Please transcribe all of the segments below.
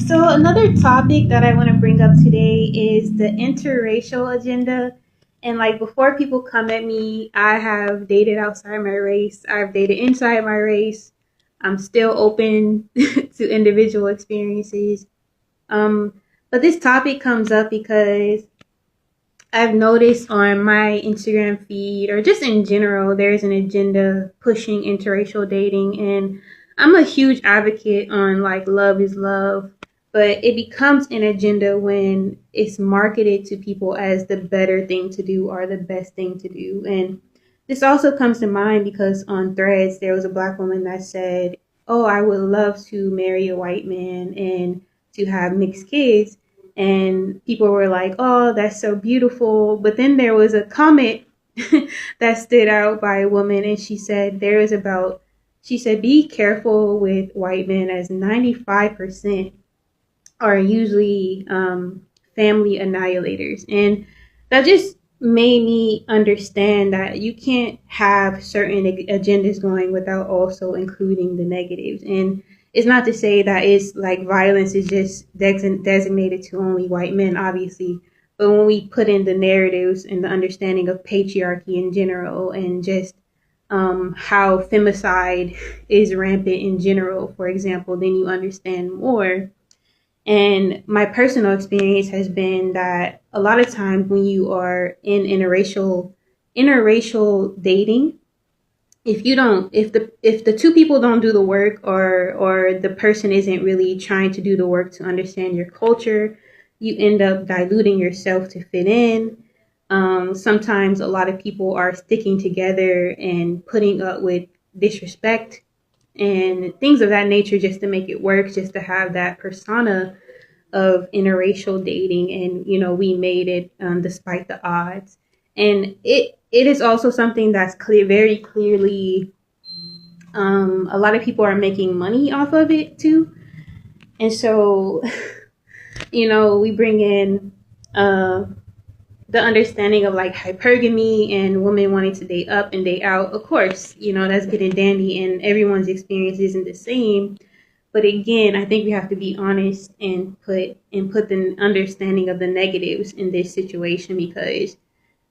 So, another topic that I want to bring up today is the interracial agenda. And like before people come at me, I have dated outside my race, I've dated inside my race. I'm still open to individual experiences. Um, but this topic comes up because I've noticed on my Instagram feed or just in general, there's an agenda pushing interracial dating. And I'm a huge advocate on like love is love, but it becomes an agenda when it's marketed to people as the better thing to do or the best thing to do. And this also comes to mind because on Threads, there was a black woman that said, "Oh, I would love to marry a white man and to have mixed kids." And people were like, "Oh, that's so beautiful." But then there was a comment that stood out by a woman, and she said, "Be careful with white men, as 95% are usually family annihilators." And that just made me understand that you can't have certain agendas going without also including the negatives. And it's not to say that it's like violence is just designated to only white men, obviously. But when we put in the narratives and the understanding of patriarchy in general and just how femicide is rampant in general, for example, then you understand more. And my personal experience has been that a lot of times when you are in interracial dating, if the two people don't do the work, or the person isn't really trying to do the work to understand your culture, you end up diluting yourself to fit in. Sometimes a lot of people are sticking together and putting up with disrespect and things of that nature just to make it work, just to have that persona of interracial dating. And we made it despite the odds. And it is also something that's clear, very clearly. A lot of people are making money off of it too, and so we bring in the understanding of like hypergamy and women wanting to date up and date out. Of course, that's good and dandy, and everyone's experience isn't the same. But again, I think we have to be honest and put the understanding of the negatives in this situation, because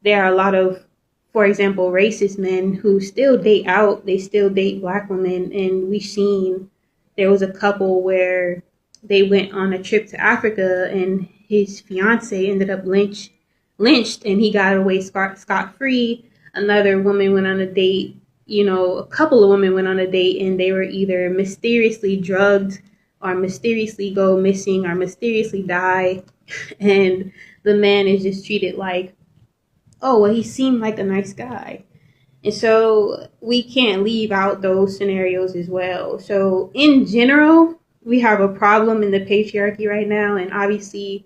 there are a lot of, for example, racist men who still date out. They still date black women. And we've seen there was a couple where they went on a trip to Africa and his fiance ended up lynched and he got away scot-free. Another woman went on a date. A couple of women went on a date and they were either mysteriously drugged or mysteriously go missing or mysteriously die. And the man is just treated like, "Oh, well, he seemed like a nice guy." And so we can't leave out those scenarios as well. So in general, we have a problem in the patriarchy right now. And obviously,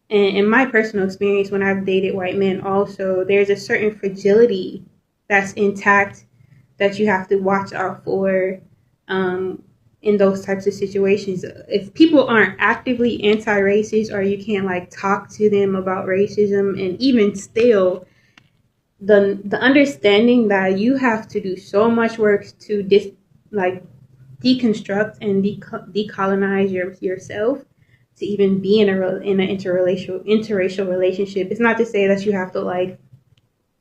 in my personal experience, when I've dated white men also, there's a certain fragility that's intact that you have to watch out for in those types of situations. If people aren't actively anti-racist, or you can't like talk to them about racism, and even still, the understanding that you have to do so much work to deconstruct and decolonize yourself to even be in an interracial relationship. It's not to say that you have to like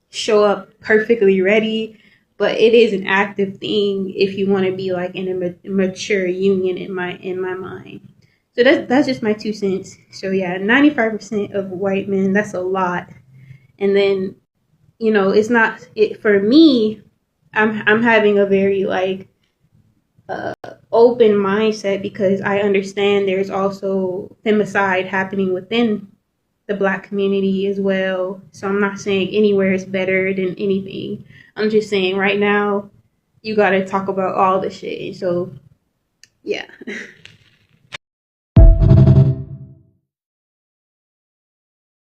show up perfectly ready, but it is an active thing if you want to be like in a mature union in my mind. So that's just my 2 cents. So yeah, 95% of white men, that's a lot. And then it's not it for me. I'm having a very like open mindset, because I understand there's also femicide happening within the black community as well. So I'm not saying anywhere is better than anything. I'm just saying right now you got to talk about all the shit. So yeah.